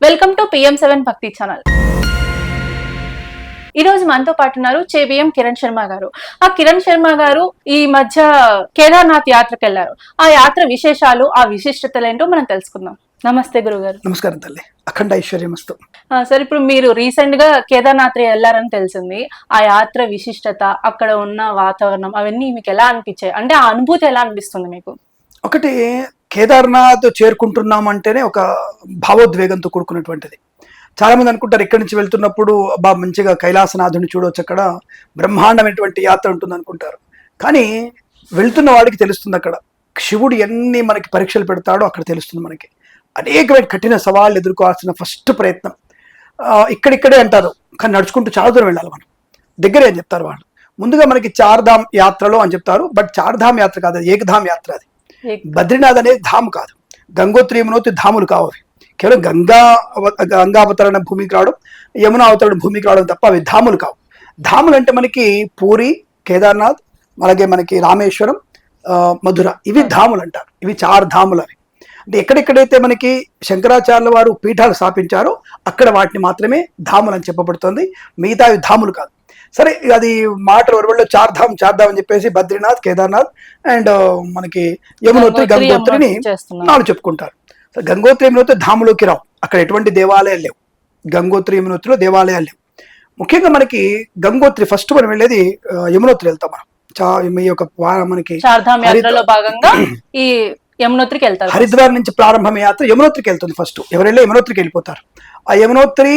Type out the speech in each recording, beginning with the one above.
Welcome to PM7 భక్తి channel. ఈ రోజు మనతో పాటు ఉన్నారు చేబిఎం కిరణ్ శర్మ గారు. ఆ కిరణ్ శర్మ గారు ఈ మధ్య కేదార్నాథ్ యాత్రకు వెళ్లారు. ఆ యాత్ర విశేషాలు, ఆ విశిష్టతలు ఏంటో మనం తెలుసుకుందాం. నమస్తే గురుగారు. నమస్కారం తల్లి. అఖండ ఐశ్వర్యమస్తు. సార్, ఇప్పుడు మీరు రీసెంట్ గా కేదార్నాథ్ వెళ్లారని తెలిసింది. ఆ యాత్ర విశిష్టత, అక్కడ ఉన్న వాతావరణం, అవన్నీ మీకు ఎలా అనిపించాయి? అంటే ఆ అనుభూతి ఎలా అనిపిస్తుంది మీకు? ఒకటి, కేదార్నాథ్ చేరుకుంటున్నామంటేనే ఒక భావోద్వేగంతో కూడుకున్నటువంటిది. చాలా మంది అనుకుంటారు ఇక్కడి నుంచి వెళ్తున్నప్పుడు మంచిగా కైలాసనాథుని చూడవచ్చు, అక్కడ బ్రహ్మాండమైనటువంటి యాత్ర ఉంటుంది అనుకుంటారు. కానీ వెళ్తున్న వాడికి తెలుస్తుంది అక్కడ శివుడు ఎన్ని మనకి పరీక్షలు పెడతాడో అక్కడ తెలుస్తుంది మనకి. అనేకమైన కఠిన సవాళ్ళు ఎదుర్కోవాల్సిన ఫస్ట్ ప్రయత్నం ఇక్కడిక్కడే అంటారు, కానీ నడుచుకుంటూ చాలా దూరం వెళ్ళాలి. మనం దగ్గరే అని చెప్తారు వాళ్ళు. ముందుగా మనకి చార్ధామ్ యాత్రలో అని చెప్తారు, బట్ చార్ధామ్ యాత్ర కాదు, అది ఏకధామ్ యాత్ర. అది బద్రీనాథ్ అనేది ధామ్ కాదు, గంగోత్రి యమునోత్రి ధాములు కావు అవి. కేవలం గంగావతరణ భూమికి రావడం, యమునా అవతరణ భూమికి రావడం తప్ప అవి ధాములు కావు. ధాములు అంటే మనకి పూరి, కేదార్నాథ్, అలాగే మనకి రామేశ్వరం, మధుర, ఇవి ధాములు అంటారు. ఇవి చార్ ధాములు. అవి అంటే ఎక్కడెక్కడైతే మనకి శంకరాచార్యుల వారు పీఠాలు స్థాపించారో అక్కడ వాటిని మాత్రమే ధాములు అని చెప్పబడుతుంది, మిగతా అవి ధాములు కాదు. సరే, అది మాటలు వరవల్లో చార్ధామ్ అని చెప్పేసి బద్రీనాథ్, కేదార్నాథ్ అండ్ మనకి యమునోత్రి, గంగోత్రిని నాలుగు చెప్పుకుంటారు. గంగోత్రి, యమునోత్రి ధాములోకి రావు, అక్కడ ఎటువంటి దేవాలయాలు లేవు. గంగోత్రి, యమునోత్రిలో దేవాలయాలు లేవు. ముఖ్యంగా మనకి గంగోత్రి ఫస్ట్ మనం వెళ్ళేది, యమునోత్రి వెళ్తాం మనం. ఈ యొక్క మనకి హరిద్వార్ నుంచి ప్రారంభమైన యాత్ర యమునోత్రికి వెళ్తుంది. ఫస్ట్ ఎవరెళ్ళి యమునోత్రికి వెళ్ళిపోతారు. ఆ యమునోత్రి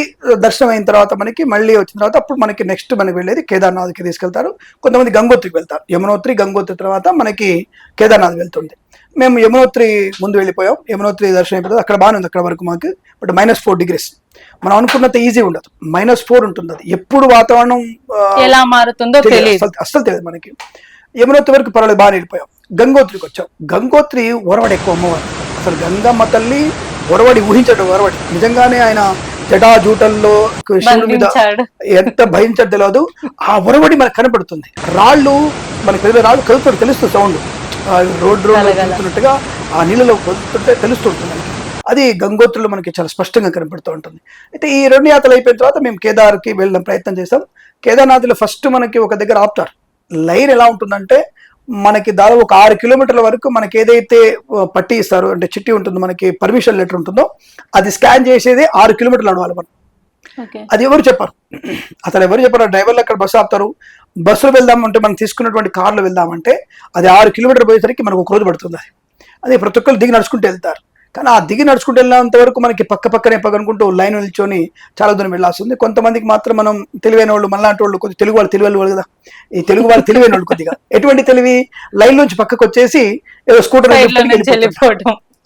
దర్శనం అయిన తర్వాత మనకి మళ్ళీ వచ్చిన తర్వాత అప్పుడు మనకి నెక్స్ట్ మనకి వెళ్ళేది కేదార్నాథ్కి తీసుకెళ్తారు. కొంతమంది గంగోత్రికి వెళ్తారు. యమునోత్రి, గంగోత్రి తర్వాత మనకి కేదార్నాథ్ వెళ్తుంది. మేము యమునోత్రి ముందు వెళ్ళిపోయాం. యమునోత్రి దర్శనం అయిపోతుంది. అక్కడ బాగానే ఉంది అక్కడ వరకు మాకు. But -4 degrees. మనం అనుకున్నంత ఈజీ ఉండదు, -4 ఉంటుంది. అది ఎప్పుడు వాతావరణం ఎలా మారుతుందో అస్సలు తెలియదు మనకి. యమునోత్రి వరకు పర్వాలేదు, బాగా వెళ్ళిపోయాం. గంగోత్రికి వచ్చాం. గంగోత్రి ఒరవడి ఎక్కువ అమ్మవారు. అసలు గంగమ్మ తల్లి ఒరవడి ఊహించడు. ఒరవడి నిజంగానే ఆయన జటాజూటల్లో శివుడి మీద ఎంత భయించడం తెలియదు. ఆ ఒరవడి మనకు కనపడుతుంది. రాళ్ళు మనకి పెద్ద రాళ్ళు కలుగుతుంటే తెలుస్తుంది, సౌండ్ రోడ్ కలుగుతున్నట్టుగా ఆ నీళ్ళలో కలుగుతుంటే తెలుస్తుంటుంది. అది గంగోత్రిలో మనకి చాలా స్పష్టంగా కనపడుతూ ఉంటుంది. అయితే ఈ 2 యాత్రలు అయిపోయిన తర్వాత మేము కేదార్కి వెళ్ళడం ప్రయత్నం చేసాం. కేదార్నాథ్లో ఫస్ట్ మనకి ఒక దగ్గర ఆపుతారు. లైన్ ఎలా ఉంటుందంటే మనకి దాదాపు ఒక 6 కిలోమీటర్ల వరకు మనకి ఏదైతే పట్టి ఇస్తారో, అంటే చిట్టి ఉంటుంది, మనకి పర్మిషన్ లెటర్ ఉంటుందో, అది స్కాన్ చేసేది 6 కిలోమీటర్లు నడవాలి మనం. అది ఎవరు చెప్పారు, అసలు ఎవరు చెప్పారు? డ్రైవర్లు అక్కడ బస్సు ఆపుతారు. బస్సులో వెళ్దామంటే మనం తీసుకున్నటువంటి కార్లో వెళ్దామంటే అది 6 కిలోమీటర్ పోయేసరికి మనకు ఒక రోజు పడుతుంది. అది ప్రతి ఒక్కరు దిగి నడుచుకుంటూ వెళ్తారు. కానీ ఆ దిగి నడుచుకుంటూ వెళ్ళినంత వరకు మనకి పక్కనే పక్కనుకుంటూ లైన్ నిల్చొని చాలా దూరం వెళ్ళాల్సి ఉంది. కొంతమందికి మాత్రం మనం తెలివైన వాళ్ళు, మనలాంటి వాళ్ళు, కొద్దిగా తెలుగు వాళ్ళు తెలివైన వాళ్ళు కదా, ఈ తెలుగు వాళ్ళు తెలివైన వాళ్ళు కొద్దిగా ఎటువంటి తెలివి, లైన్ నుంచి పక్కకు వచ్చేసి ఏదో స్కూటర్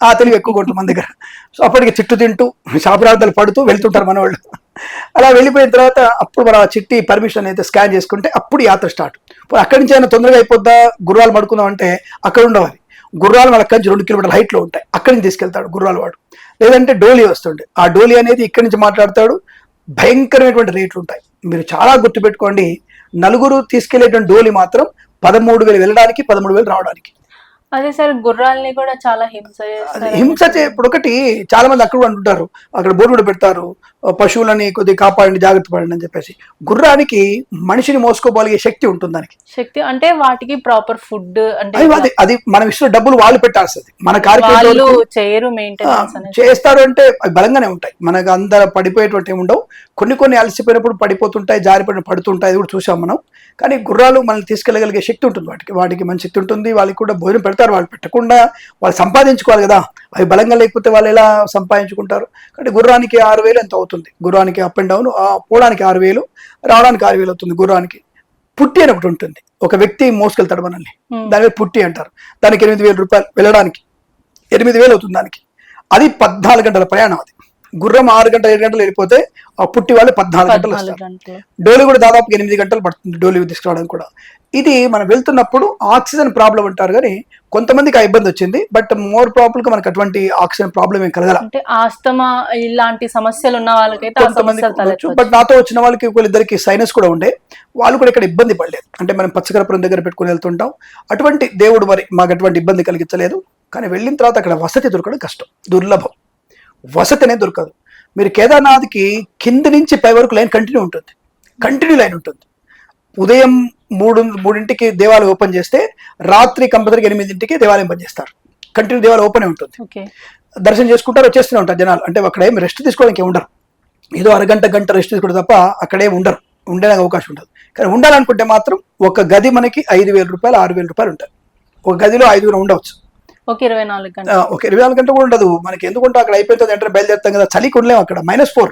ఆ తెలివి ఎక్కువ ఉంటుంది మన దగ్గర. సో అప్పటికి చిట్టు తింటూ శాపరార్థాలు పడుతూ వెళ్తుంటారు మన వాళ్ళు. అలా వెళ్ళిపోయిన తర్వాత అప్పుడు మన చిట్టి పర్మిషన్ అయితే స్కాన్ చేసుకుంటే అప్పుడు యాత్ర స్టార్ట్. అక్కడి నుంచి అయినా తొందరగా అయిపోద్దా, గుర్రాలు పడుకుందాం అంటే అక్కడ ఉండవాలి. గుర్రాలు వాళ్ళ కంచి 2 కిలోమీటర్ల హైట్లో ఉంటాయి, అక్కడి నుంచి తీసుకెళ్తాడు గుర్రాలు వాడు. లేదంటే డోలీ వస్తుండే, ఆ డోలీ అనేది ఇక్కడి నుంచి మాట్లాడతాడు. భయంకరమైనటువంటి రేట్లు ఉంటాయి. మీరు చాలా గుర్తుపెట్టుకోండి, 4 తీసుకెళ్లేటువంటి డోలీ మాత్రం 13,000 వెళ్ళడానికి, 13,000 రావడానికి. అదే సార్, గుర్రాలని కూడా చాలా హింస ఇప్పుడు ఒకటి చాలా మంది అక్కడ అంటుంటారు, అక్కడ బోర్డు కూడా పెడతారు, పశువులని కొద్దిగా కాపాడండి, జాగ్రత్త పడండి అని చెప్పేసి. గుర్రానికి మనిషిని మోసుకోగలిగే శక్తి ఉంటుంది. దానికి శక్తి అంటే వాటికి ప్రాపర్ ఫుడ్ అంటే అది మనం ఇస్తున్న డబ్బులు వాళ్ళు పెట్టాల్సింది. మన కార్యక్రమాలు చేస్తారు అంటే అవి బలంగానే ఉంటాయి. మనకు అందరూ పడిపోయేటువంటి ఏమి ఉండవు. కొన్ని అలసిపోయినప్పుడు పడిపోతుంటాయి, జారిపడిన పడుతుంటాయి, అది కూడా చూసాం మనం. కానీ గుర్రాలు మనల్ని తీసుకెళ్ళగలిగే శక్తి ఉంటుంది. వాటికి మంచి శక్తి ఉంటుంది. వాళ్ళకి కూడా భోజనం పెడతారు. వాళ్ళు పెట్టకుండా వాళ్ళు సంపాదించుకోవాలి కదా, అవి బలంగా లేకపోతే వాళ్ళు ఎలా సంపాదించుకుంటారు? కాబట్టి గుర్రానికి 6,000 ఎంత అవుతుంది. గుర్రానికి అప్ అండ్ డౌన్, పోవడానికి 6,000, రావడానికి 6,000 అవుతుంది. గుర్రానికి పుట్టి అని ఒకటి ఉంటుంది, ఒక వ్యక్తి మోసుకెళ్తాడు మనల్ని, దాని మీద పుట్టి అంటారు. దానికి 8,000 రూపాయలు, వెళ్ళడానికి 8,000 అవుతుంది దానికి. అది 14 గంటల ప్రయాణం. అది గుర్రం 6 గంటలు 7 గంటలు వెళ్ళిపోతే ఆ పుట్టి వాళ్ళు 14 గంటలు వస్తారు. డోలీ కూడా దాదాపు 8 గంటలు పడుతుంది డోలీ తీసుకురావడానికి కూడా. ఇది మనం వెళ్తున్నప్పుడు ఆక్సిజన్ ప్రాబ్లం అంటారు, కానీ కొంతమందికి ఆ ఇబ్బంది వచ్చింది. బట్ మోర్ ప్రాబ్లం గా మనకి అటువంటి ఆక్సిజన్ ప్రాబ్లం ఏం కలగల. అంటే ఆస్తమా ఇలాంటి సమస్యలు ఉన్న వాళ్ళకైతే కొంతమంది, బట్ నాతో వచ్చిన వాళ్ళకి వీళ్ళిద్దరికి సైనస్ కూడా ఉండే, వాళ్ళు కూడా ఇక్కడ ఇబ్బంది పడలేదు. అంటే మనం పచ్చకరపురం దగ్గర పెట్టుకుని వెళ్తుంటాం. అటువంటి దేవుడు మరి మాకు అటువంటి ఇబ్బంది కలిగించలేదు. కానీ వెళ్ళిన తర్వాత అక్కడ వసతి దొరకడం కష్టం, దుర్లభం. వసతి అనేది దొరకదు. మీరు కేదార్నాథ్కి కింది నుంచి పై వరకు లైన్ కంటిన్యూ లైన్ ఉంటుంది. ఉదయం మూడింటికి దేవాలయం ఓపెన్ చేస్తే రాత్రి కంపల్సరీగా 8ంటికి దేవాలయం బంద్ చేస్తారు. కంటిన్యూ దేవాలయం ఓపెన్ ఉంటుంది. దర్శనం చేసుకుంటారు, వచ్చేస్తూనే ఉంటారు జనాలు. అంటే అక్కడ ఏం రెస్ట్ తీసుకోవడానికి ఉండరు, ఏదో గంట రెస్ట్ తీసుకోవడం తప్ప అక్కడేం ఉండరు, ఉండడానికి అవకాశం ఉండదు. కానీ ఉండాలనుకుంటే మాత్రం ఒక గది మనకి 5,000 రూపాయలు 6,000 రూపాయలు ఉంటుంది. ఒక గదిలో 5 ఉండవచ్చు. ఒక 24 గంటలు కూడా ఉండదు మనకి. ఎందుకంటే అక్కడ అయిపోతుంది అంటే బయలుదేరుతాం కదా, చలికి ఉండలేము అక్కడ. -4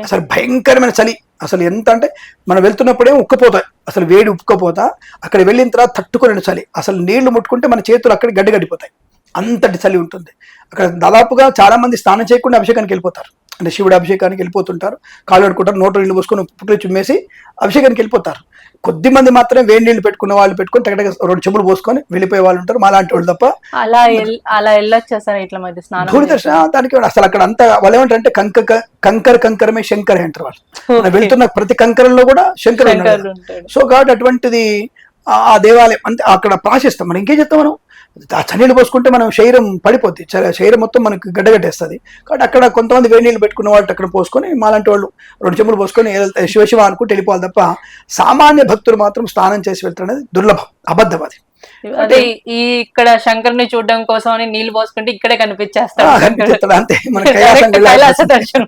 అసలు భయంకరమైన చలి. అసలు ఎంత అంటే మనం వెళ్తున్నప్పుడే ఉక్కపోతాయి, అసలు వేడి ఉక్కపోతా. అక్కడ వెళ్ళిన తర్వాత తట్టుకునే చలి, అసలు నీళ్లు ముట్టుకుంటే మన చేతులు అక్కడ గడ్డిగడ్డిపోతాయి, అంతటి చలి ఉంటుంది అక్కడ. దాదాపుగా చాలా మంది స్నానం చేయకుండా అభిషేకానికి వెళ్ళిపోతారు. అంటే శివుడు అభిషేకానికి వెళ్ళిపోతుంటారు, కాళ్ళు కడుకుంటారు, నోట్లో నీళ్ళు పోసుకొని పుట్టులు చుమ్మేసి అభిషేకానికి వెళ్ళిపోతారు. కొద్ది మంది మాత్రమే వేడి నీళ్ళు పెట్టుకున్న వాళ్ళు పెట్టుకొని తగ్గ 2 చెంబులు పోసుకొని వెళ్ళిపోయే వాళ్ళు ఉంటారు, మా లాంటి వాళ్ళు తప్ప. అలా వెళ్ళొచ్చా సార్ ఇట్లా మధ్య స్నానం? ధూళి దర్శనం దానికి అసలు అక్కడ అంతా వాళ్ళు ఏమంటారంటే కంకరమే శంకర్ అంటారు వాళ్ళు. మనం వెళ్తున్న ప్రతి కంకరంలో కూడా శంకర్ ఉంటాడు. సో కాబట్టి అటువంటిది ఆ దేవాలయం అంటే అక్కడ ప్రాశిస్తాం. మనం ఇంకేం చెప్తాం, మనం ఆ చన్నీళ్ళు పోసుకుంటే మనం శరీరం పడిపోద్ది, శరీరం మొత్తం మనకు గడ్డగట్టేస్తుంది. కాబట్టి అక్కడ కొంతమంది వేడి నీళ్ళు పెట్టుకున్న వాళ్ళు అక్కడ పోసుకొని, మాలాంటి వాళ్ళు 2 చెంబులు పోసుకొని శివ అనుకుంటే వెళ్ళిపోవాలి తప్ప సామాన్య భక్తులు మాత్రం స్నానం చేసి వెళ్తారు అనేది దుర్లభం, అబద్ధం అది. అదే ఇక్కడ శంకర్ని చూడడం కోసం అని నీళ్లు పోసుకుంటే ఇక్కడే కనిపించేస్తాడు అంతే. మన కైలాస దర్శనం.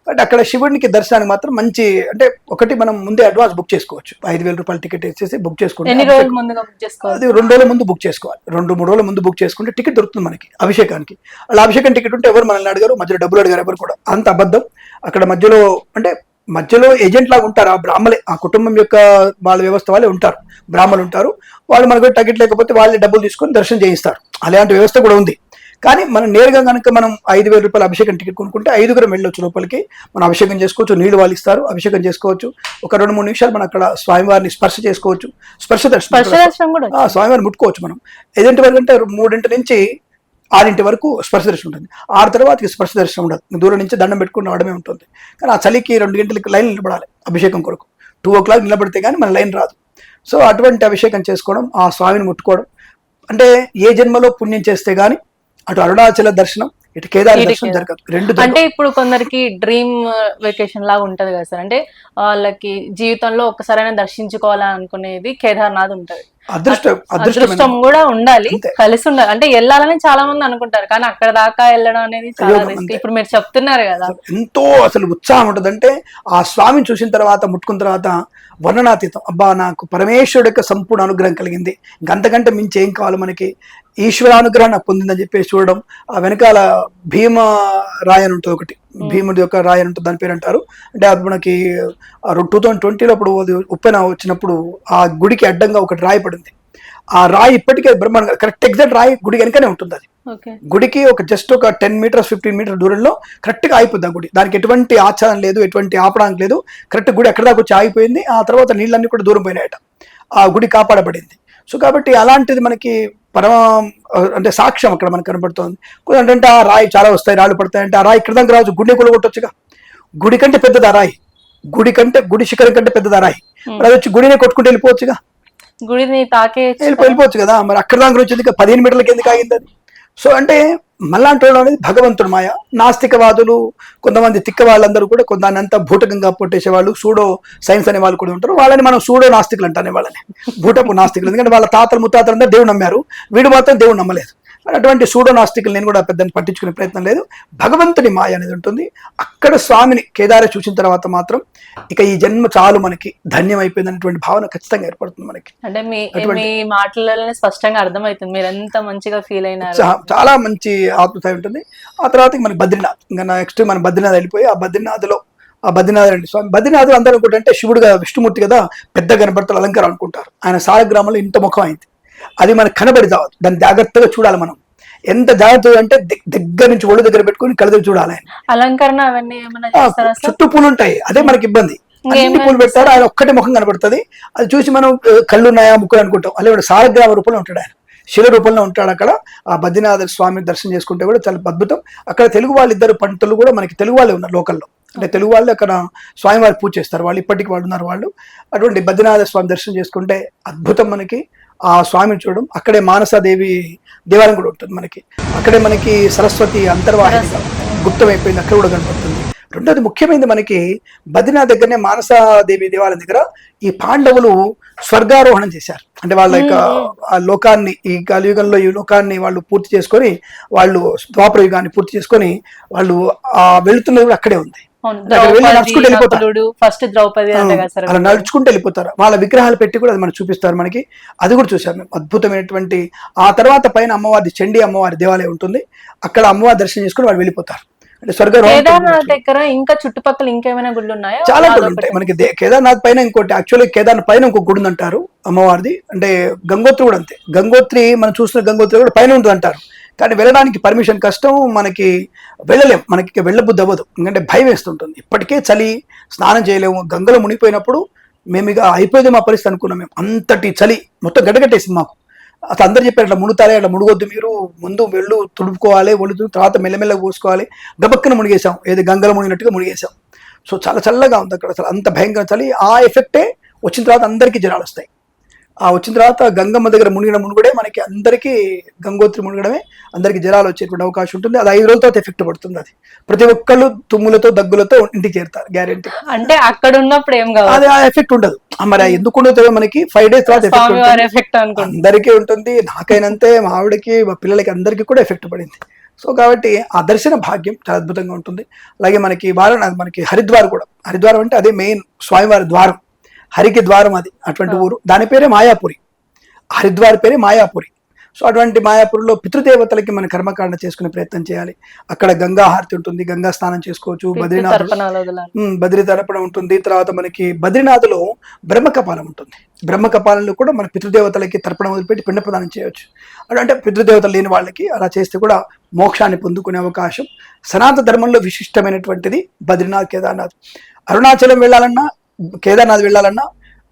బట్ అక్కడ శివుడికి దర్శనానికి మాత్రం మంచి అంటే ఒకటి మనం ముందే అడ్వాన్స్ బుక్ చేసుకోవచ్చు. 5,000 రూపాయల టికెట్ వేసేసి బుక్ చేసుకుంటే ఎన్ని రోజుల ముందుగా బుక్ చేసుకోవాలి? అది 2 రోజుల ముందు బుక్ చేసుకోవాలి. 2-3 రోజుల ముందు బుక్ చేసుకుంటే టికెట్ దొరుకుతుంది మనకి అభిషేకానికి. అలా అభిషేకం టికెట్ ఉంటే ఎవరు మనల్ని అడిగారు, మధ్యలో డబ్బులు అడిగారు ఎవరు కూడా, అంత అబద్ధం. అక్కడ మధ్యలో ఏజెంట్ లాగా ఉంటారు ఆ బ్రాహ్మలే, ఆ కుటుంబం యొక్క వాళ్ళ వ్యవస్థ వాళ్ళే ఉంటారు, బ్రాహ్మలు ఉంటారు. వాళ్ళు మనకు టికెట్ లేకపోతే వాళ్ళే డబ్బులు తీసుకొని దర్శనం చేయిస్తారు. అలాంటి వ్యవస్థ కూడా ఉంది. కానీ మనం నేరుగా కనుక మనం 5,000 రూపాయల అభిషేకం టికెట్ కొనుక్కుంటే 5గురం వెళ్ళొచ్చు లోపలికి. మనం అభిషేకం చేసుకోవచ్చు, నీళ్లు వాళ్ళు ఇస్తారు, అభిషేకం చేసుకోవచ్చు. ఒక 2-3 నిమిషాలు మనం అక్కడ స్వామివారిని స్పర్శ చేసుకోవచ్చు. స్పర్శ దర్శనం కూడా స్వామివారిని ముట్టుకోవచ్చు మనం. 5 వరకు అంటే 3 నుంచి 6 వరకు స్పర్శ దర్శనం ఉంటుంది. 6 తర్వాత స్పర్శ దర్శనం ఉండదు, దూరం నుంచి దండం పెట్టుకుని రావడమే ఉంటుంది. కానీ ఆ చలికి 2 గంటలకి లైన్ నిలబడాలి అభిషేకం కొరకు. 2 o'clock నిలబడితే కానీ మన లైన్ రాదు. సో అటువంటి అభిషేకం చేసుకోవడం, ఆ స్వామిని ముట్టుకోవడం అంటే ఏ జన్మలో పుణ్యం చేస్తే గానీ అటు అరుణాచల దర్శనం ఇటు కేదార్ దర్శనం జరగదు. 2 అంటే ఇప్పుడు కొందరికి డ్రీమ్ వెకేషన్ లాగా ఉంటది కదా సార్, అంటే వాళ్ళకి జీవితంలో ఒక్కసారైనా దర్శించుకోవాలని అనుకునేది కేదార్నాథ్ ఉంటది. అదృష్టం కూడా ఉండాలి, కలిసి ఉండాలి. అంటే వెళ్ళాలని చాలా మంది అనుకుంటారు, కానీ అక్కడ దాకా వెళ్ళడం అనేది చాలా రిస్క్. ఇప్పుడు మీరు చెప్తున్నారు కదా, ఎంతో అసలు ఉత్సాహం ఉంటుంది. అంటే ఆ స్వామిని చూసిన తర్వాత, ముట్టుకున్న తర్వాత వర్ణనాతీతం. అబ్బా, నాకు పరమేశ్వరుడు యొక్క సంపూర్ణ అనుగ్రహం కలిగింది, ఇంకంతకంటే మించి ఏం కావాలి మనకి, ఈశ్వరానుగ్రహం నాకు పొందిందని చెప్పేసి చూడడం. ఆ వెనకాల భీమ రాయి అని ఉంటుంది ఒకటి, భీముడి యొక్క రాయి అని ఉంటుంది, దాని పేరు అంటారు. అంటే అది మనకి 2020లో అప్పుడు ఉప్పెన వచ్చినప్పుడు ఆ గుడికి అడ్డంగా ఒకటి రాయి పడింది. ఆ రాయి ఇప్పటికే బ్రహ్మాండంగా కరెక్ట్ ఎగ్జాక్ట్ రాయి గుడి వెనకనే ఉంటుంది. అది గుడికి జస్ట్ ఒక 10 meters 15 meters దూరంలో కరెక్ట్ గా ఆగిపోద్ది ఆ గుడి. దానికి ఎటువంటి ఆచారం లేదు, ఎటువంటి ఆపడానికి లేదు. కరెక్ట్ గుడి ఎక్కడ దాకా వచ్చి ఆగిపోయింది. ఆ తర్వాత నీళ్ళన్నీ కూడా దూరం పోయినాయట, ఆ గుడి కాపాడబడింది. సో కాబట్టి అలాంటిది మనకి పరమ అంటే సాక్ష్యం అక్కడ మనకు కనబడుతోంది. అంటే ఆ రాయి చాలా వస్తాయి, రాళ్ళు పడతాయంటే ఆ రాయి ఇక్కడ దాకా రావచ్చు, గుడిని కొలగొట్టొచ్చుగా. గుడి కంటే పెద్దది ఆ రాయి, గుడి శిఖరం కంటే పెద్దది ఆ రాయి. మరి అది వచ్చి గుడిని కొట్టుకుంటూ వెళ్ళిపోవచ్చుగా, గుడిని తాకే వెళ్ళిపోవచ్చు కదా. మరి అక్కడ దాకా వచ్చింది 15 మీటర్లకి ఎందుకు ఆగింది అది? సో అంటే మళ్ళాంటి వాళ్ళు అనేది భగవంతుడు మాయ. నాస్తికవాదులు, కొంతమంది తిక్క వాళ్ళందరూ కూడా కొందాన్ని అంతా భూటకంగా పొట్టేసే వాళ్ళు, సూడో సైన్స్ అనే వాళ్ళు కూడా ఉంటారు. వాళ్ళని మనం సూడో నాస్తికులు అంటానే, వాళ్ళని భూటపు నాస్తికులు. ఎందుకంటే వాళ్ళ తాతలు ముత్తాతలు అందరూ దేవుడు నమ్మారు, వీడు మాత్రం దేవుడు నమ్మలేదు. అటువంటి సూడో నాస్తికులు నేను కూడా పెద్దని పట్టించుకునే ప్రయత్నం లేదు. భగవంతుడి మాయ అనేది ఉంటుంది. అక్కడ స్వామిని కేదారే చూసిన తర్వాత మాత్రం ఇక ఈ జన్మ చాలు, మనకి ధన్యం అయిపోయింది అనేటువంటి భావన ఖచ్చితంగా ఏర్పడుతుంది మనకి. అంటే మీ మాటలలోనే స్పష్టంగా అర్థమవుతుంది మీరు ఎంత మంచిగా ఫీల్ అయినారు. చాలా మంచి ఆత్మస్థాయి ఉంటుంది. ఆ తర్వాత మనకి బద్రీనాథ్, ఇంకా నెక్స్ట్ మన బద్రీనాథ్ వెళ్ళిపోయి ఆ బద్రీనాథ్ అండి స్వామి. బద్రీనాథ్ అందరూ అనుకుంటే శివుడుగా విష్ణుమూర్తి కదా, పెద్ద గణపతులు అలంకారం అనుకుంటారు. ఆయన సాలగ్రామంలో ఇంత ముఖం అయింది, అది మనకు కనబడి చావదు. దాన్ని జాగ్రత్తగా చూడాలి మనం. ఎంత జాగ్రత్తగా అంటే దగ్గర నుంచి ఒళ్ళు దగ్గర పెట్టుకుని కళ్ళ దగ్గర చూడాలి. అలంకరణ అవన్నీ చుట్టూ పూలు ఉంటాయి, అదే మనకి ఇబ్బంది. అన్ని పూలు పెట్టారు, ఆయన ఒక్కటే ముఖం కనబడుతుంది. అది చూసి మనం కళ్ళు ఉన్నాయా ముక్కులు అనుకుంటాం. అలాగే సాలగ్రామ రూపంలో ఉంటాడు ఆయన, శిల రూపంలో ఉంటాడు అక్కడ. ఆ బద్రీనాథ స్వామి దర్శనం చేసుకుంటే కూడా చాలా అద్భుతం. అక్కడ తెలుగు వాళ్ళు 2 పండితులు కూడా మనకి తెలుగు వాళ్ళే ఉన్నారు లోకల్లో. అంటే తెలుగు వాళ్ళు అక్కడ స్వామివారి పూజ చేస్తారు, వాళ్ళు ఇప్పటికీ వాళ్ళు ఉన్నారు వాళ్ళు. అటువంటి బద్రీనాథ స్వామి దర్శనం చేసుకుంటే అద్భుతం మనకి. ఆ స్వామిని చూడడం, అక్కడే మానసాదేవి దేవాలయం కూడా ఉంటుంది మనకి. అక్కడే మనకి సరస్వతి అంతర్వాహినిగా గుప్తమైపోయింది, అక్కడ కూడా కనపడుతుంది. రెండోది ముఖ్యమైనది మనకి బద్రీనాథ్ దగ్గరనే మానసాదేవి దేవాలయం దగ్గర ఈ పాండవులు స్వర్గారోహణం చేశారు. అంటే వాళ్ళ యొక్క ఆ లోకాన్ని, ఈ కలియుగంలో ఈ లోకాన్ని వాళ్ళు పూర్తి చేసుకొని, వాళ్ళు ద్వాపర యుగాన్ని పూర్తి చేసుకొని వాళ్ళు వెళుతున్నది కూడా అక్కడే ఉంది. నడుచుకుంటూ వెళ్ళిపోతారు, అలా నడుచుకుంటూ వెళ్ళిపోతారు. వాళ్ళ విగ్రహాలు పెట్టి కూడా అది మనకు చూపిస్తారు. మనకి అది కూడా చూసాం మేము, అద్భుతమైనటువంటి. ఆ తర్వాత పైన అమ్మవారి చండీ అమ్మవారి దేవాలయం ఉంటుంది, అక్కడ అమ్మవారి దర్శనం చేసుకుని వాళ్ళు వెళ్ళిపోతారు. అంటే కేదార్నాథ్ దగ్గర ఇంకా చుట్టుపక్కల ఇంకేమైనా గుళ్ళు ఉన్నాయా? చాలా గుళ్ళు ఉంటాయి మనకి. కేదార్నాథ్ పైన ఇంకోటి, యాక్చువల్లీ కేదార్నాథ్ పైన ఇంకో గుడి అంటారు అమ్మవారిది. అంటే గంగోత్రి కూడా అంతే. గంగోత్రి మనం చూసిన గంగోత్రి కూడా పైన ఉంటుంది అంటారు, కానీ వెళ్ళడానికి పర్మిషన్ కష్టం, మనకి వెళ్ళలేం, మనకి వెళ్ళబుద్ధి అవ్వదు, ఎందుకంటే భయం వేస్తుంటుంది. ఇప్పటికే చలి, స్నానం చేయలేము. గంగలో మునిగిపోయినప్పుడు మేము ఇక అయిపోయింది మా పరిస్థితి అనుకున్నాం మేము. అంతటి చలి మొత్తం గడ్డగట్టేసింది మాకు. అసలు అందరు చెప్పారు అట్లా మునుగుతారే, అట్లా మునుగొద్దు, మీరు ముందు వెళ్ళు తుడుపుకోవాలి, ఒళ్ళు తర్వాత మెల్లమెల్లగా పోసుకోవాలి. గబక్కన మునిగేసాం, ఏది గంగలో మునిగినట్టుగా మునిగేసాం. సో చాలా చల్లగా ఉంది అక్కడ, అసలు అంత భయంకర చలి. ఆ ఎఫెక్టే వచ్చిన తర్వాత అందరికీ జ్వరాలు వస్తాయి. ఆ వచ్చిన తర్వాత గంగమ్మ దగ్గర మునిగడే మనకి అందరికీ, గంగోత్రి మునిగడమే అందరికి జ్వరాలు వచ్చేటువంటి అవకాశం ఉంటుంది. అది 5 రోజుల తర్వాత ఎఫెక్ట్ పడుతుంది. అది ప్రతి ఒక్కళ్ళు తుమ్ములతో దగ్గులతో ఇంటికి చేరుతారు గ్యారెంటీ. అంటే అక్కడ ఉన్నప్పుడు ఏం కాదు, అది ఆ ఎఫెక్ట్ ఉండదు. మరి ఎందుకు ఉండదు, మనకి 5 days తర్వాత ఎఫెక్ట్ అందరికీ ఉంటుంది. నాకైనంతే, మా ఆవిడకి, మా పిల్లలకి అందరికీ కూడా ఎఫెక్ట్ పడింది. సో కాబట్టి ఆ దర్శన భాగ్యం చాలా అద్భుతంగా ఉంటుంది. అలాగే మనకి మనకి హరిద్వార్ కూడా, హరిద్వారం అంటే అదే మెయిన్ స్వామివారి ద్వారం, హరికి ద్వారం అది, అటువంటి ఊరు. దాని పేరే మాయాపురి, హరిద్వార్ పేరే మాయాపురి. సో అటువంటి మాయాపురిలో పితృదేవతలకి మన కర్మకాండ చేసుకునే ప్రయత్నం చేయాలి. అక్కడ గంగా హారతి ఉంటుంది, గంగా స్నానం చేసుకోవచ్చు. బద్రీ తర్పణ ఉంటుంది. తర్వాత మనకి బద్రీనాథ్లో బ్రహ్మకపాలం ఉంటుంది. బ్రహ్మకపాలంలో కూడా మన పితృదేవతలకి తర్పణ వదిలిపెట్టి పిండ ప్రదానం చేయవచ్చు. అంటే పితృదేవతలు లేని వాళ్ళకి అలా చేస్తే కూడా మోక్షాన్ని పొందుకునే అవకాశం. సనాతన ధర్మంలో విశిష్టమైనటువంటిది బద్రీనాథ్, కేదార్నాథ్. అరుణాచలం వెళ్ళాలన్నా, కేదార్నాథ్ వెళ్ళాలన్నా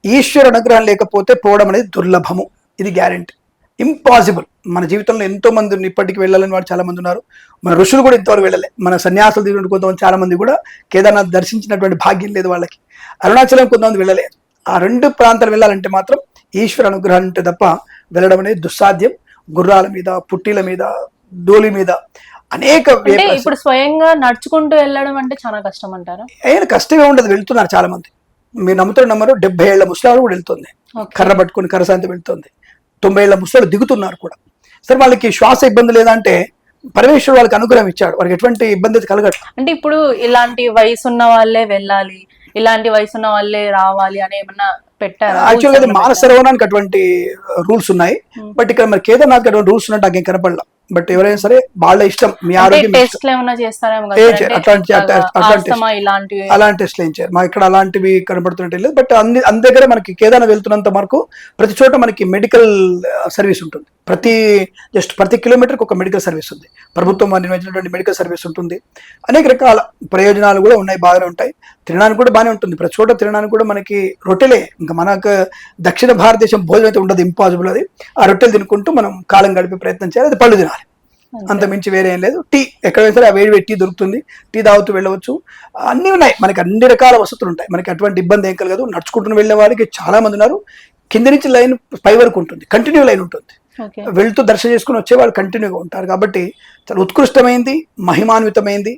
ఈశ్వర అనుగ్రహం లేకపోతే పోవడం అనేది దుర్లభము. ఇది గ్యారెంటీ, ఇంపాసిబుల్. మన జీవితంలో ఎంతో మంది ఇప్పటికి వెళ్ళాలని వాడు చాలా మంది ఉన్నారు. మన ఋషులు కూడా ఇంతవరకు వెళ్ళలే. మన సన్యాసులు దిగిన కొంతమంది చాలా మంది కూడా కేదార్నాథ్ దర్శించినటువంటి భాగ్యం లేదు వాళ్ళకి. అరుణాచలం కొంతమంది వెళ్ళలేదు. ఆ 2 ప్రాంతాలు వెళ్ళాలంటే మాత్రం ఈశ్వర అనుగ్రహం ఉంటే తప్ప వెళ్ళడం అనేది దుస్సాధ్యం. గుర్రాల మీద, పుట్టిల మీద, డోలి మీద అనేక. ఇప్పుడు స్వయంగా నడుచుకుంటూ వెళ్ళడం అంటే చాలా కష్టం అంటారా? కష్టమే ఉండదు, వెళ్తున్నారు చాలా మంది. మీరు నమ్మరు, 70 ఏళ్ల ముసలాడు కూడా వెళ్తుంది, కర్ర పట్టుకుని కర్రశాంతి వెళ్తుంది. 90 ఏళ్ల ముసలాడు దిగుతున్నారు కూడా. సరే వాళ్ళకి శ్వాస ఇబ్బంది లేదంటే పరమేశ్వరుడు వాళ్ళకి అనుగ్రహం ఇచ్చాడు, వాళ్ళకి ఎటువంటి ఇబ్బంది కలగట్లేదు. అంటే ఇప్పుడు ఇలాంటి వయసున్న వాళ్ళే వెళ్ళాలి, ఇలాంటి వయసున్న వాళ్ళే రావాలి అని ఏమన్నా పెట్టారు? యాక్చువల్గా మానస సరోవరానికి అటువంటి రూల్స్ ఉన్నాయి, బట్ ఇక్కడ మరి కేదార్నాథ్ అటువంటి రూల్స్ ఉన్నట్టు నాకేం కనపడలా. బట్ ఎవరైనా సరే వాళ్ళ ఇష్టం, మీ ఆరోగ్యం. అలాంటి టెస్ట్లు ఏం చేయరు మా ఇక్కడ, అలాంటివి కనబడుతున్నట్టు లేదు. బట్ అందు దగ్గర మనకి కేదార్నాథ్ వెళ్తున్నంత వరకు ప్రతి చోట మనకి మెడికల్ సర్వీస్ ఉంటుంది. ప్రతి కిలోమీటర్కి ఒక మెడికల్ సర్వీస్ ఉంది. ప్రభుత్వం నిర్వహించినటువంటి మెడికల్ సర్వీస్ ఉంటుంది. అనేక రకాల ప్రయోజనాలు కూడా ఉన్నాయి, బాగానే ఉంటాయి. తినడానికి కూడా బాగానే ఉంటుంది. ప్రతి చోట తినడానికి కూడా మనకి రొట్టెలే. ఇంకా మనకు దక్షిణ భారతదేశం భోజనం అయితే ఉండదు, ఇంపాసిబుల్ అది. ఆ రొట్టెలు తినుకుంటూ మనం కాలం గడిపే ప్రయత్నం చేయాలి. అది పళ్ళు తినాలి, అంత మించి వేరే ఏం లేదు. టీ ఎక్కడైనా సరే ఆ వేడి టీ దొరుకుతుంది, టీ తాగుతూ వెళ్ళవచ్చు. అన్నీ ఉన్నాయి, మనకి అన్ని రకాల వసతులు ఉంటాయి. మనకి అటువంటి ఇబ్బంది ఏం కలగదు. నడుచుకుంటూ వెళ్ళే వాళ్ళకి చాలా మంది ఉన్నారు. కింద నుంచి లైన్ పై వరకు ఉంటుంది, కంటిన్యూ లైన్ ఉంటుంది. వెళ్తూ దర్శనం చేసుకుని వచ్చేవాళ్ళు కంటిన్యూగా ఉంటారు. కాబట్టి చాలా ఉత్కృష్టమైంది, మహిమాన్వితమైంది.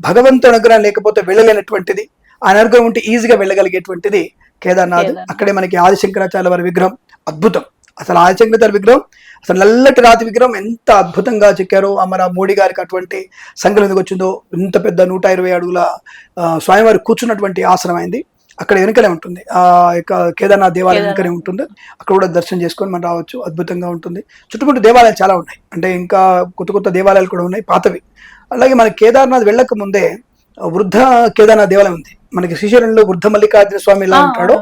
భగవంతుని అనుగ్రహం లేకపోతే వెళ్ళలేనటువంటిది, ఆ అనుగ్రహం ఉంటే ఈజీగా వెళ్ళగలిగేటువంటిది కేదార్నాథ్. అక్కడే మనకి ఆదిశంకరాచార్య వారి విగ్రహం అద్భుతం. అసలు ఆదిశంకరాచార్య విగ్రహం, అసలు నల్లటి రాతి విగ్రహం ఎంత అద్భుతంగా చెక్కారో. మన మోడీ గారికి అటువంటి సంకలం ఎందుకు వచ్చిందో. ఇంత పెద్ద 120 అడుగుల స్వామివారి కూర్చున్నటువంటి ఆసనం అయింది. అక్కడ వెనుకనే ఉంటుంది, ఆ యొక్క కేదార్నాథ్ దేవాలయం వెనుకనే ఉంటుంది. అక్కడ కూడా దర్శనం చేసుకొని మనం రావచ్చు, అద్భుతంగా ఉంటుంది. చుట్టుముట్టు దేవాలయాలు చాలా ఉన్నాయి, అంటే ఇంకా కొత్త దేవాలయాలు కూడా ఉన్నాయి, పాతవి. అలాగే మన కేదార్నాథ్ వెళ్ళక ముందే వృద్ధ కేదార్నాథ్ దేవాలయం ఉంది. మనకి శ్రీశైలంలో వృద్ధ మల్లికార్జున స్వామి ఎలా ఉంటాడో,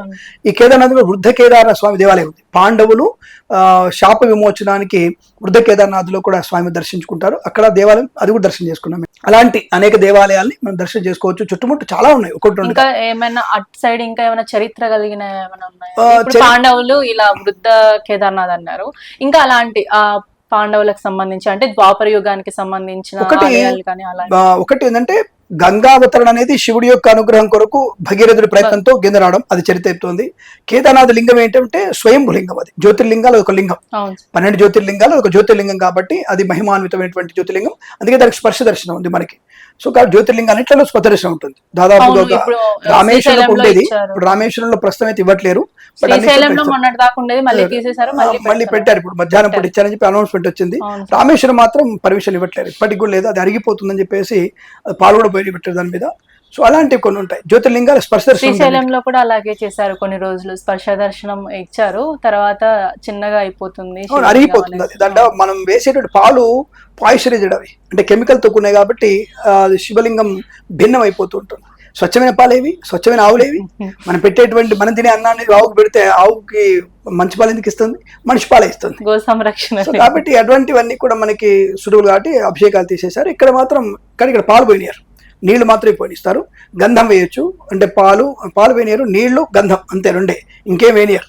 ఈ కేదార్నాథ్లో వృద్ధ కేదార్నాథ స్వామి దేవాలయం ఉంది. పాండవులు శాప విమోచనానికి వృద్ధ కేదార్నాథ్లో కూడా స్వామి దర్శించుకుంటారు. అక్కడ దేవాలయం, అది కూడా దర్శనం చేసుకున్నాం. అలాంటి అనేక దేవాలయాల్ని మనం దర్శనం చేసుకోవచ్చు. చుట్టుముట్టు చాలా ఉన్నాయి. ఇంకా ఏమైనా అటు సైడ్ ఇంకా ఏమైనా చరిత్ర కలిగిన ఏమైనా ఉన్నాయా? పాండవులు ఇలా వృద్ధ కేదార్నాథ్ అన్నారు, ఇంకా అలాంటి పాండవులకు సంబంధించి అంటే ద్వాపర యుగానికి సంబంధించిన ఒకటి ఏంటంటే గంగావతరణ అనేది శివుడి యొక్క అనుగ్రహం కొరకు భగీరథుడి ప్రయత్నంతో కింద రావడం, అది చరిత్ర చెప్తోంది. కేదార్నాథ్ లింగం ఏంటంటే స్వయంభు లింగం, అది జ్యోతిర్లింగాలు ఒక లింగం, 12 జ్యోతిర్లింగాలు ఒక జ్యోతిర్లింగం కాబట్టి అది మహిమాన్వితమైనటువంటి జ్యోతిర్లింగం, అందుకే దానికి స్పర్శ దర్శనం ఉంది మనకి. సో కాబట్టి జ్యోతిర్లింగాన్నిట్లో స్పర్శ దర్శనం ఉంటుంది. దాదాపుగా రామేశ్వరంలో ఉండేది, ఇప్పుడు రామేశ్వరంలో ప్రస్తుతం అయితే ఇవ్వట్లేరు, మళ్ళీ పెట్టారు. ఇప్పుడు మధ్యాహ్నం పూట ఇచ్చారని చెప్పి అనౌన్స్మెంట్ వచ్చింది. రామేశ్వరం మాత్రం పర్మిషన్ ఇవ్వట్లేదు, ఇప్పటికి కూడా లేదు, అది అరిగిపోతుందని చెప్పేసి పాలు కూడా బయట పెట్టారు దాని మీద. సో అలాంటివి కొన్ని ఉంటాయి. జ్యోతిర్లింగాల స్పర్శ దర్శనం శ్రీశైలంలో కూడా అలాగే చేశారు, కొన్ని రోజులు స్పర్శ దర్శనం ఇచ్చారు, తర్వాత చిన్నగా అయిపోతుంది, అరిగిపోతుంది. అది దాంట్లో మనం వేసేటువంటి పాలు పాయిశ్చరైజ్డ్, అవి అంటే కెమికల్ తో ఉన్నాయి కాబట్టి శివలింగం భిన్నం అయిపోతూ ఉంటుంది. స్వచ్ఛమైన పాలేవి, స్వచ్ఛమైన ఆవులేవి, మనం పెట్టేటువంటి మనం తినే అన్నాన్ని ఆవుకు పెడితే ఆవుకి మంచి పాలు ఎందుకు ఇస్తుంది, మనిషి పాలు ఇస్తుంది. గో సంరక్షణ. కాబట్టి అటువంటివన్నీ కూడా మనకి సులువులు కాబట్టి అభిషేకాలు తీసేశారు. ఇక్కడ మాత్రం కానీ ఇక్కడ పాలు పోయినారు, నీళ్లు మాత్రమే పోయిస్తారు. గంధం వేయొచ్చు, అంటే పాలు వేయనియరు, నీళ్లు గంధం అంతే, రెండే, ఇంకేం వేయనియరు.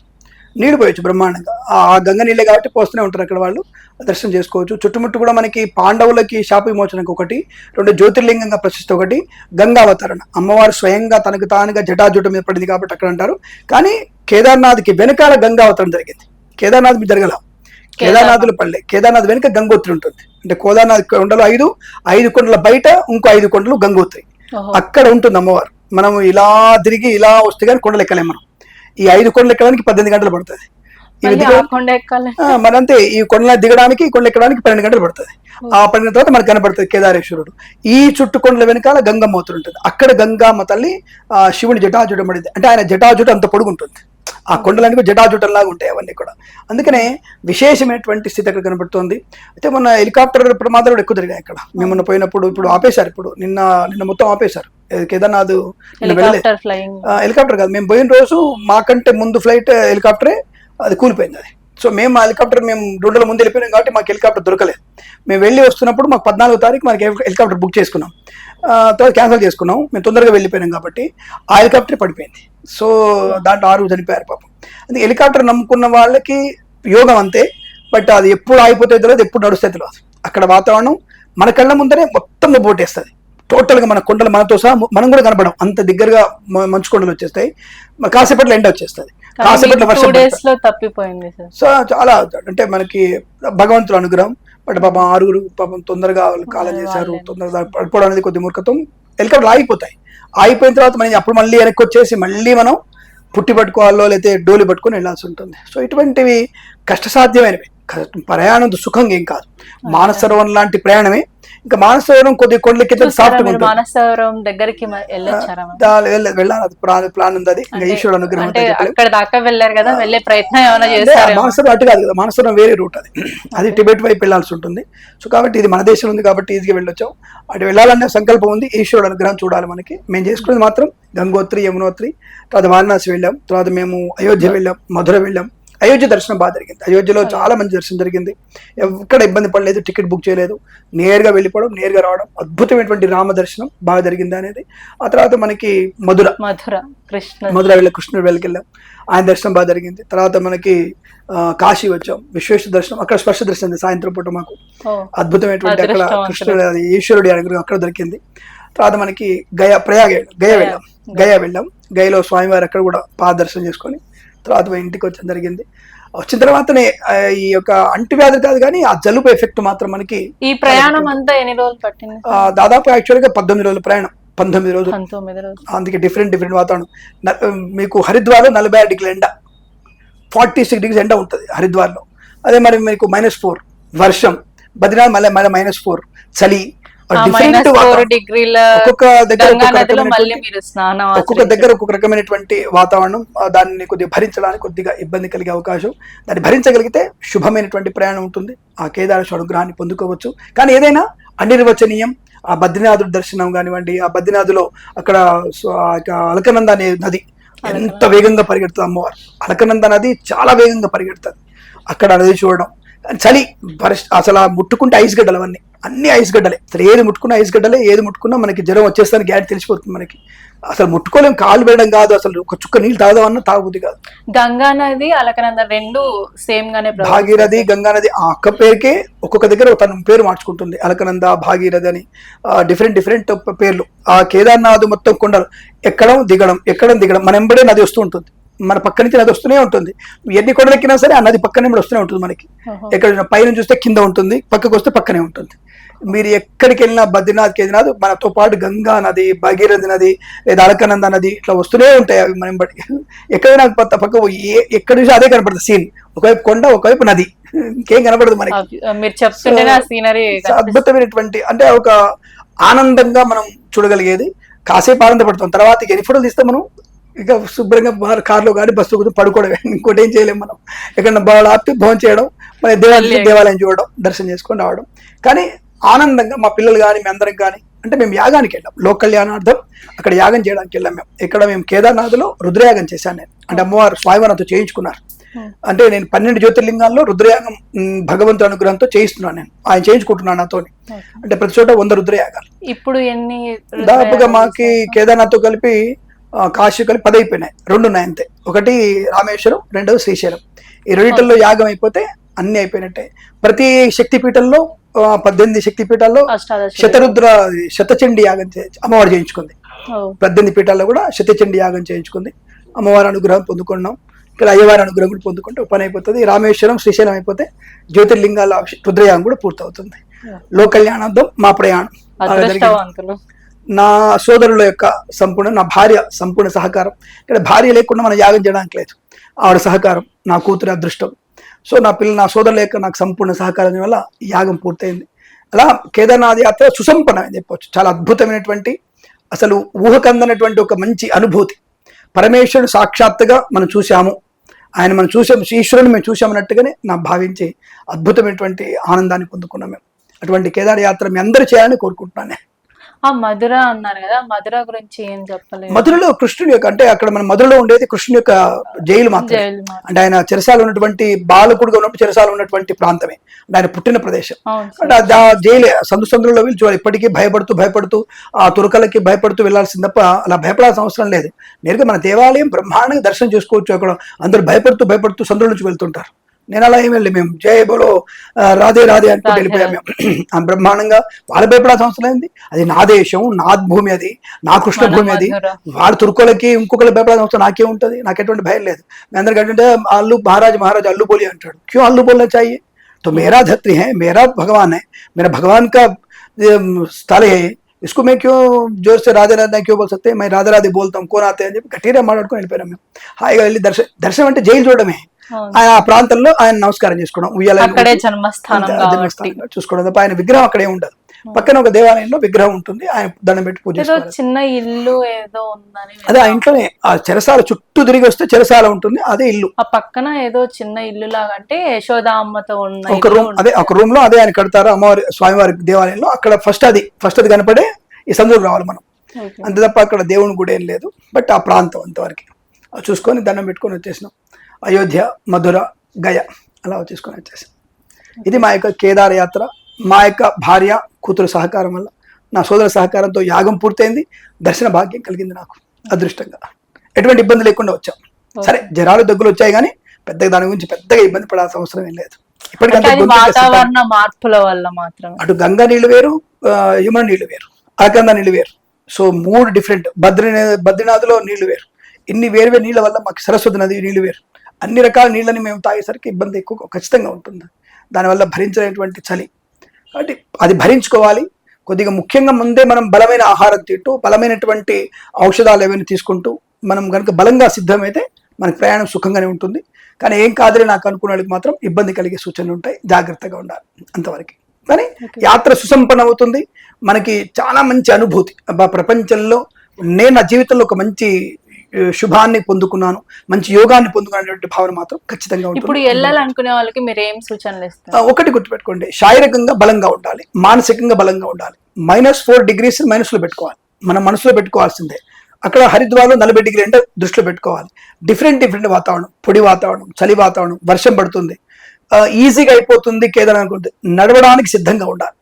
నీళ్లు పోయొచ్చు బ్రహ్మాండంగా, ఆ గంగ నీళ్ళే కాబట్టి పోస్తూనే ఉంటారు అక్కడ వాళ్ళు, దర్శనం చేసుకోవచ్చు. చుట్టుముట్టు కూడా మనకి పాండవులకి శాప విమోచనకు ఒకటి, 2 జ్యోతిర్లింగంగా ప్రశస్తి ఒకటి, గంగావతరణ అమ్మవారు స్వయంగా తనకు తానుగా జటాజుట మీద పడింది కాబట్టి అక్కడ అంటారు. కానీ కేదార్నాథ్కి వెనకాల గంగావతరణ జరిగింది, కేదార్నాథ్ మీద జరగల, కేదార్నాథులు పడలే, కేదార్నాథ్ వెనుక గంగోత్రి ఉంటుంది. అంటే కేదార్నాథ్ కొండలు 5 కొండల బయట ఇంకో 5 కొండలు గంగోత్రి, అక్కడ ఉంటుంది అమ్మవారు. మనం ఇలా తిరిగి ఇలా వస్తే కానీ కొండలు ఎక్కలేం మనం. ఈ 5 కొండలు ఎక్కడానికి 18 గంటలు పడుతుంది. మనంతే, ఈ కొండల దిగడానికి ఈ కొండలు ఎక్కడానికి 12 గంటలు పడుతుంది. ఆ 12 తర్వాత మనకు కనబడుతుంది కేదారేశ్వరుడు. ఈ చుట్టు కొండల వెనకాల గంగమ్మతులు ఉంటుంది, అక్కడ గంగమ్మ తల్లి శివుని జటాజుటం పడింది. అంటే ఆయన జటాజుట అంత పొడుగుంటుంది, ఆ కొండలన్నీ జటాజుటంలాగా ఉంటాయి అవన్నీ కూడా. అందుకనే విశేషమైనటువంటి స్థితి అక్కడ కనబడుతుంది. అయితే మొన్న హెలికాప్టర్ ప్రమాదాలు ఎక్కువ జరిగాయి అక్కడ. మేము మొన్న పోయినప్పుడు, ఇప్పుడు ఆపేశారు, ఇప్పుడు నిన్న మొత్తం ఆపేశారు. కేదార్నాథ్ హెలికాప్టర్ కాదు, మేము పోయిన రోజు మాకంటే ముందు ఫ్లైట్ హెలికాప్టరే, అది కూలిపోయింది. అది సో మేము ఆ హెలికాప్టర్ మేము 2 రోజుల ముందు వెళ్ళిపోయినాం కాబట్టి మాకు హెలికాప్టర్ దొరకలేదు. మేము వెళ్ళి వస్తున్నప్పుడు మాకు 14వ తారీఖు మనకి హెలికాప్టర్ బుక్ చేసుకున్నాం, తర్వాత క్యాన్సిల్ చేసుకున్నాం. మేము తొందరగా వెళ్ళిపోయినాం కాబట్టి ఆ హెలికాప్టర్ పడిపోయింది. సో దాంట్లో 6 చనిపోయారు పాపం. అందుకే హెలికాప్టర్ నమ్ముకున్న వాళ్ళకి యోగం అంతే, బట్ అది ఎప్పుడు ఆగిపోతే తెలియదు, ఎప్పుడు నడుస్తే తెలియదు. అక్కడ వాతావరణం మన కళ్ళ ముందరే మొత్తం బోటేస్తుంది టోటల్గా, మన కొండలు మనతో సహా మనం కూడా కనపడం, అంత దగ్గరగా మంచు కొండలు వచ్చేస్తాయి. కాసేపట్లో ఎండ వచ్చేస్తుంది, కాసేపట్లో వర్షం తప్పిపోయింది. సో చాలా అంటే మనకి భగవంతుడు అనుగ్రహం. బట్ పాపం 6 పాపం తొందరగా వాళ్ళు కాలం చేశారు, తొందరగా పడిపోవడం అనేది కొద్ది మూర్ఖత్వం. హెలికాప్టర్ ఆగిపోతాయి, ఆగిపోయిన తర్వాత మనం అప్పుడు మళ్ళీ వెనక్కి వచ్చేసి మళ్ళీ మనం పుట్టి పట్టుకోవాలో లేకపోతే డోలి పట్టుకొని వెళ్ళాల్సి ఉంటుంది. సో ఇటువంటివి కష్టసాధ్యమైనవి. ప్రయాణం సుఖంగా ఏం కాదు, మానసరోవరం లాంటి ప్రయాణమే. ఇంకా మానసరోవరం కొద్ది కొండల కింద సాఫ్ట్ మానసరోవరం దగ్గరికి వెళ్ళాలి, ప్లాన్ ఉంది. అది ఇంకా ఈశ్వరుడు అనుగ్రహం. మానసరోవరం అటు కాదు కదా, మానసరోవరం వేరే రూట్, అది టిబెట్ వైపు వెళ్ళాల్సి ఉంటుంది. సో కాబట్టి ఇది మన దేశంలో ఉంది కాబట్టి ఈజీగా వెళ్ళొచ్చాం. అటు వెళ్ళాలనే సంకల్పం ఉంది, ఈశ్వరుడు అనుగ్రహం చూడాలి మనకి. మేము చేసుకునేది మాత్రం గంగోత్రి, యమునోత్రి, తర్వాత వారణాసి వెళ్ళాం, తర్వాత మేము అయోధ్య వెళ్ళాం, మధుర వెళ్ళాం. అయోధ్య దర్శనం బాగా జరిగింది, అయోధ్యలో చాలా మంచి దర్శనం జరిగింది, ఎక్కడ ఇబ్బంది పడలేదు, టికెట్ బుక్ చేయలేదు, నేరుగా వెళ్ళిపోవడం, నేరుగా రావడం, అద్భుతమైనటువంటి రామ దర్శనం బాగా జరిగింది అనేది. ఆ తర్వాత మనకి మధుర కృష్ణుడు వెళ్ళకెళ్ళాం, ఆయన దర్శనం బాగా జరిగింది. తర్వాత మనకి కాశీ వచ్చాం, విశ్వేశ్వర దర్శనం, అక్కడ స్పర్శ దర్శనం సాయంత్రం పూట మాకు అద్భుతమైనటువంటి, అక్కడ కృష్ణుడు ఈశ్వరుడి అనుగ్రహం అక్కడ దొరికింది. తర్వాత మనకి గయా వెళ్ళాం, గయలో స్వామివారి అక్కడ కూడా పాద దర్శనం చేసుకొని తర్వాత ఇంటికి వచ్చడం జరిగింది. వచ్చిన తర్వాతనే ఈ యొక్క అంటువ్యాధి కాదు కానీ ఆ జలుబు ఎఫెక్ట్ మాత్రం మనకి. ఈ ప్రయాణం అంతా ఎన్ని రోజులు పట్టింది? దాదాపు యాక్చువల్ గా 19 రోజుల ప్రయాణం, 19 రోజులు. అందుకే డిఫరెంట్ వాతావరణం. మీకు హరిద్వార్లో 46 డిగ్రీల ఎండ, 46 డిగ్రీస్ ఎండ ఉంటుంది హరిద్వార్లో. అదే మరి మీకు -4 వర్షం, బద్రీనాథ్ మళ్ళీ -4 చలి, ఒక్కొక్క దగ్గర ఒక్కొక్క రకమైనటువంటి వాతావరణం. దాన్ని కొద్దిగా భరించడానికి కొద్దిగా ఇబ్బంది కలిగే అవకాశం. దాన్ని భరించగలిగితే శుభమైనటువంటి ప్రయాణం ఉంటుంది, ఆ కేదారేశ్వర అనుగ్రహాన్ని పొందుకోవచ్చు. కానీ ఏదైనా అనిర్వచనీయం. ఆ బద్రీనాథుడు దర్శనం కానివ్వండి, ఆ బద్రీనాథులో అక్కడ అలకనంద అనే నది ఎంత వేగంగా పరిగెడుతుంది అమ్మవారు. అలకనంద నది చాలా వేగంగా పరిగెడుతుంది, అక్కడ నది చూడడం. చలి అసలు ముట్టుకుంటే ఐస్ గడ్డలు అవన్నీ అన్ని ఐస్ గడ్డలే. అసలు ఏది ముట్టుకున్నా ఐస్ గడ్డలే, ఏది ముట్టుకున్నా మనకి జ్వరం వచ్చేస్తాను గ్యారెంటీ తెలిసిపోతుంది మనకి. అసలు ముట్టుకోలేం, కాలు పెట్టడం కాదు, అసలు ఒక చుక్క నీళ్ళు తాగుదామన్నా తాగబుద్ధి కాదు. గంగా నది అలకనంద రెండు సేమ్ గానే, భాగీరథి గంగా నది ఆ అక్క పేరుకే ఒక్కొక్క దగ్గర తన పేరు మార్చుకుంటుంది. అలకనంద, భాగీరథి అని డిఫరెంట్ పేర్లు. ఆ కేదార్నాథ్ మొత్తం కొండలు ఎక్కడం దిగడం మన ఎంబడే నది వస్తూ ఉంటుంది, మన పక్క నుంచి నది వస్తూనే ఉంటుంది. ఎన్ని కొండలు ఎక్కినా సరే ఆ నది పక్కనే వస్తూనే ఉంటుంది మనకి. ఎక్కడ పైన చూస్తే కింద ఉంటుంది, పక్కకు వస్తే పక్కనే ఉంటుంది. మీరు ఎక్కడికి వెళ్ళినా బద్రీనాథ్, కేదార్నాథ్ మనతో పాటు గంగా నది, భాగీరథి నది లేదా అలకనంద నది ఇట్లా వస్తూనే ఉంటాయి అవి మనం బట్టి. ఎక్కడైనా పక్క ఎక్కడ చూసి అదే కనపడుతుంది సీన్, ఒకవైపు కొండ ఒకవైపు నది, ఇంకేం కనపడదు మనకి. మీరు చెప్తుంటేనే సీనరీ అద్భుతమైనటువంటి అంటే ఒక ఆనందంగా మనం చూడగలిగేది. కాసేపు ఆనందపడతాం, తర్వాత ఎన్ని ఫోటోలు తీస్తాం మనం, ఇక శుభ్రంగా కార్లో కానీ బస్సు కూర్చొని పడుకోవడమే, ఇంకోటి ఏం చేయలేము మనం. ఎక్కడన్నా బాగా ఆపి భోజనం చేయడం, మన దేవాలయం చూడడం, దర్శనం చేసుకొని రావడం. కానీ ఆనందంగా మా పిల్లలు కానీ మీ అందరికి కానీ, అంటే మేము యాగానికి వెళ్ళాం, లోక కళ్యాణార్థం అక్కడ యాగం చేయడానికి వెళ్ళాం మేము. ఇక్కడ మేము కేదార్నాథ్లో రుద్రయాగం చేశాను నేను, అంటే అమ్మవారు స్వామివారితో చేయించుకున్నారు. అంటే నేను 12 జ్యోతిర్లింగాల్లో రుద్రయాగం భగవంతుడి అనుగ్రహంతో చేయిస్తున్నాను నేను, ఆయన చేయించుకుంటున్నాను నాతో. అంటే ప్రతి చోట 100 రుద్రయాగాలు. ఇప్పుడు ఎన్ని దాదాపుగా మాకి కేదార్నాథ్తో కలిపి కాశీ కలిపి 10 అయిపోయినాయి, 2 ఉన్నాయి అంతే. ఒకటి రామేశ్వరం, 2 శ్రీశైలం. ఈ రెండిటల్లో యాగం అయిపోతే అన్ని అయిపోయినట్టే. ప్రతి శక్తిపీఠంలో 18 శక్తిపీఠాల్లో శతచండి యాగం అమ్మవారు చేయించుకుంది. 18 పీఠాల్లో కూడా శతచండి యాగం చేయించుకుంది, అమ్మవారి అనుగ్రహం పొందుకున్నాం. ఇక్కడ అయ్యవారి అనుగ్రహం కూడా పొందుకుంటే పని అయిపోతుంది. రామేశ్వరం, శ్రీశైలం అయిపోతే జ్యోతిర్లింగాల రుద్రయాగం కూడా పూర్తవుతుంది. లోక కళ్యాణార్థం మా ప్రయాణం. నా సోదరుల యొక్క సంపూర్ణ, నా భార్య సంపూర్ణ సహకారం. ఇక్కడ భార్య లేకుండా మనం యాగం చేయడానికి లేదు, ఆవిడ సహకారం నా కూతురి అదృష్టం. సో నా సోదరుల యొక్క నాకు సంపూర్ణ సహకారం వల్ల యాగం పూర్తయింది. అలా కేదార్నాథ్ యాత్ర సుసంపన్నమని చెప్పవచ్చు. చాలా అద్భుతమైనటువంటి, అసలు ఊహకందనటువంటి ఒక మంచి అనుభూతి. పరమేశ్వరుడు సాక్షాత్తుగా మనం చూసాము, మనం చూసాము, ఈశ్వరుని మేము చూసామన్నట్టుగానే నా భావించి అద్భుతమైనటువంటి ఆనందాన్ని పొందుకున్నాం మేము. అటువంటి కేదార్ యాత్ర మీ అందరూ చేయాలని కోరుకుంటున్నాను. మధుర అన్నారు కదా, మధుర గురించి ఏం చెప్పలేదు? మధురలో కృష్ణుడి యొక్క, అంటే అక్కడ మన మధురలో ఉండేది కృష్ణుడి యొక్క జైలు మాత్రమే. అంటే ఆయన చెరసాల ఉన్నటువంటి, బాలకుడుగా ఉన్నప్పుడు చెరసాల ఉన్నటువంటి ప్రాంతమే, అంటే ఆయన పుట్టిన ప్రదేశం. అంటే ఆ జైలు సందులో వీళ్ళు చూడాలి, ఇప్పటికీ భయపడుతూ ఆ తురకలకి భయపడుతూ వెళ్లాల్సింది తప్ప అలా భయపడాల్సిన అవసరం లేదు. నేరుగా మన దేవాలయం బ్రహ్మాండంగా దర్శనం చేసుకోవచ్చు. అక్కడ అందరూ భయపడుతూ సందుల నుంచి వెళ్తుంటారు. నేను అలా ఏమి వెళ్ళి మేము జయ బోలో రాధే అంటూ వెళ్ళిపోయాం మేము బ్రహ్మాండంగా. వాళ్ళు భయపడాల్సిన అవసరం ఏంది, అది నా దేశం, నా భూమి, అది నా కృష్ణ భూమి. అది వాడు తుర్కోలకి ఇంకొకరికి భయపడాల్సిన అవసరం నాకే ఉంటుంది, నాకు ఎటువంటి భయం లేదు. మీ అందరికీ అంటే అల్లు మహారాజ్ అల్లు బోలి అంటాడు. క్यों అల్లు బోलना चाहिए, तो मेरा धरती है, मेरा भगवान है, मेरा भगवान का स्थल है, इसको मैं क्यों जोर से राधे क्यों बोल सकते, मैं राधे बोलता हूँ, कौन आते हैं అని చెప్పి గట్టిగా మాట్లాడుకొని వెళ్ళిపోయాం మేము. హాయిగా వెళ్ళి దర్శనం అంటే జైలు చూడడమే, ఆ ప్రాంతంలో ఆయన నమస్కారం చేసుకోవడం, జన్మస్థానం చూసుకోవడం తప్ప ఆయన విగ్రహం అక్కడే ఉండదు. పక్కన ఒక దేవాలయంలో విగ్రహం ఉంటుంది, ఆయన దండం పెట్టి పూజ. చిన్న ఇల్లు ఏదో ఉందని, అదే ఆ ఇంట్లోనే ఆ చెరసాల చుట్టూ తిరిగి వస్తే చెరసాల ఉంటుంది, అదే ఇల్లు. ఆ పక్కన ఏదో చిన్న ఇల్లు లాగా, అంటే యశోద అమ్మతో ఉన్న ఒక రూమ్, అదే ఒక రూమ్ లో అదే ఆయన కడతారు అమ్మవారి స్వామివారి దేవాలయంలో. అక్కడ ఫస్ట్ అది కనపడే ఈ సందుకు రావాలి మనం, అంతే తప్ప అక్కడ దేవుని గుడి ఏం లేదు. బట్ ఆ ప్రాంతం అంతవరకు చూసుకొని దండం పెట్టుకొని వచ్చేసినాం. అయోధ్య, మధుర, గయ అలా వచ్చేసుకొని వచ్చేసాం. ఇది మా యొక్క కేదార్ యాత్ర. మా యొక్క భార్య కూతురు సహకారం వల్ల, నా సోదర సహకారంతో యాగం పూర్తయింది. దర్శన భాగ్యం కలిగింది నాకు అదృష్టంగా. ఎటువంటి ఇబ్బంది లేకుండా వచ్చాం. సరే జ్వరాలు దగ్గులు వచ్చాయి కానీ పెద్దగా దాని గురించి పెద్దగా ఇబ్బంది పడాల్సిన అవసరం ఏం లేదు. వాతావరణ మార్పుల వల్ల మాత్రం అటు గంగా నీళ్లు వేరు, యమున నీళ్లు వేరు, అలకంద నీళ్లు వేరు. So 3 different. బద్రీనాథ్లో నీళ్లు వేరు. ఇన్ని వేరు నీళ్ళ వల్ల మాకు సరస్వతి నది నీళ్లు వేరు. అన్ని రకాల నీళ్ళని మేము తాగేసరికి ఇబ్బంది ఎక్కువ ఖచ్చితంగా ఉంటుంది. దానివల్ల భరించినటువంటి చలి, కాబట్టి అది భరించుకోవాలి. కొద్దిగా ముఖ్యంగా ముందే మనం బలమైన ఆహారం తింటూ, బలమైనటువంటి ఔషధాలు ఏమైనా తీసుకుంటూ మనం కనుక బలంగా సిద్ధమైతే మనకి ప్రయాణం సుఖంగానే ఉంటుంది. కానీ ఏం కాదని నాకు అనుకునే వాళ్ళకి మాత్రం ఇబ్బంది కలిగే సూచనలు ఉంటాయి, జాగ్రత్తగా ఉండాలి అంతవరకు. కానీ యాత్ర సుసంపన్న అవుతుంది. మనకి చాలా మంచి అనుభూతి. ప్రపంచంలో నేను నా జీవితంలో ఒక మంచి శుభాన్ని పొందుకున్నాను, మంచి యోగాన్ని పొందుకున్నటువంటి భావన మాత్రం ఖచ్చితంగా ఉంటుంది. ఇప్పుడు వెళ్ళాలనుకునే వాళ్ళకి మీరు ఏం సూచనలు ఇస్తారు? ఒకటి గుర్తుపెట్టుకోండి, శారీరకంగా బలంగా ఉండాలి, మానసికంగా బలంగా ఉండాలి. -4 degrees మనసులో పెట్టుకోవాలి, మనం మనసులో పెట్టుకోవాల్సిందే. అక్కడ హరిద్వార్లో 40 డిగ్రీ అంటే దృష్టిలో పెట్టుకోవాలి. డిఫరెంట్ వాతావరణం, పొడి వాతావరణం, చలి వాతావరణం, వర్షం పడుతుంది, ఈజీగా అయిపోతుంది కేదార్ అనుకుంటే నడవడానికి సిద్ధంగా ఉండాలి.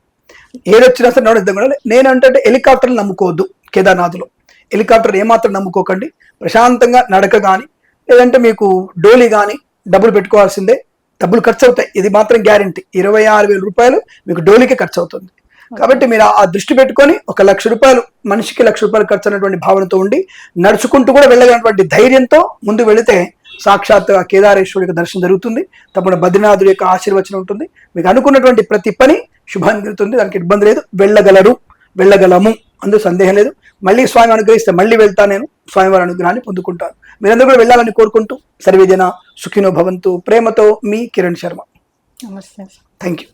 ఏదొచ్చినా సరే నడవడానికి సిద్ధంగా ఉండాలి. నేనంటే హెలికాప్టర్లు నమ్ముకోవద్దు. కేదార్నాథ్లో హెలికాప్టర్ ఏమాత్రం నమ్ముకోకండి. ప్రశాంతంగా నడక కానీ లేదంటే మీకు డోలీ కానీ డబ్బులు పెట్టుకోవాల్సిందే. డబ్బులు ఖర్చు అవుతాయి, ఇది మాత్రం గ్యారంటీ. 26,000 రూపాయలు మీకు డోలీకే ఖర్చు అవుతుంది. కాబట్టి మీరు ఆ దృష్టి పెట్టుకొని 1,00,000 రూపాయలు మనిషికి 1,00,000 రూపాయలు ఖర్చు అనేటువంటి భావనతో ఉండి నడుచుకుంటూ కూడా వెళ్ళగలిగినటువంటి ధైర్యంతో ముందు వెళితే సాక్షాత్ కేదారేశ్వరుడి యొక్క దర్శనం జరుగుతుంది. తప్పకుండా బద్రీనాథుడి యొక్క ఆశీర్వచనం ఉంటుంది. మీకు అనుకున్నటువంటి ప్రతి పని శుభాన్ని జరుగుతుంది. దానికి ఇబ్బంది లేదు. వెళ్ళగలము, అందులో సందేహం లేదు. మళ్ళీ స్వామి అనుగ్రహిస్తే మళ్ళీ వెళ్తా, నేను స్వామివారి అనుగ్రహాన్ని పొందుకుంటాను. మీరందరూ కూడా వెళ్ళాలని కోరుకుంటూ సర్వేజన సుఖినో భవంతు. ప్రేమతో మీ కిరణ్ శర్మ. నమస్తే. Thank you.